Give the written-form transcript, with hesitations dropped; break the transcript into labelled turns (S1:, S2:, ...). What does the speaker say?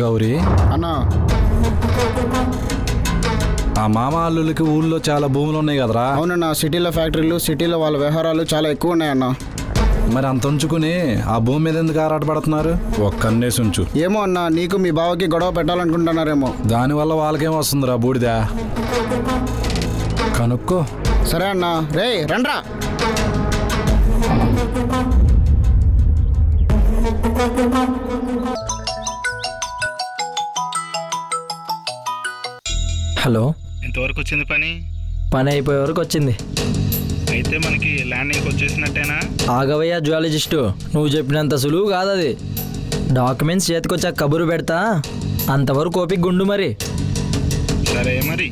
S1: గౌరీ,
S2: అన్నా
S1: ఆ మామ అల్లులకి ఊళ్ళో చాలా భూములు ఉన్నాయి కదరా.
S2: అవునన్నా, సిటీలో ఫ్యాక్టరీలు, సిటీలో వాళ్ళ వ్యవహారాలు చాలా ఎక్కువ ఉన్నాయన్నా.
S1: మరి అంత ఉంచుకుని ఆ భూమి మీద ఎందుకు ఆరాటపడుతున్నారు? ఒక్కన్నేసి ఉంచు.
S2: ఏమో అన్నా, నీకు మీ బావకి గొడవ పెట్టాలనుకుంటున్నారేమో.
S1: దానివల్ల వాళ్ళకేం వస్తుందిరా బూడిదా, కనుక్కో.
S2: సరే అన్నా, రే రండ్రా.
S3: హలో,
S4: ఎంతవరకు వచ్చింది పని?
S3: పని అయిపోయే వరకు వచ్చింది.
S4: అయితే మనకి ల్యాండింగ్కి వచ్చేసినట్టేనా?
S3: ఆగవయ్యా జ్యువాలజిస్టు, నువ్వు చెప్పినంత సులువు కాదు అది. డాక్యుమెంట్స్ చేతికొచ్చాక కబురు పెడతా, అంతవరకు ఓపిక గుండు మరి.
S4: సరే మరి.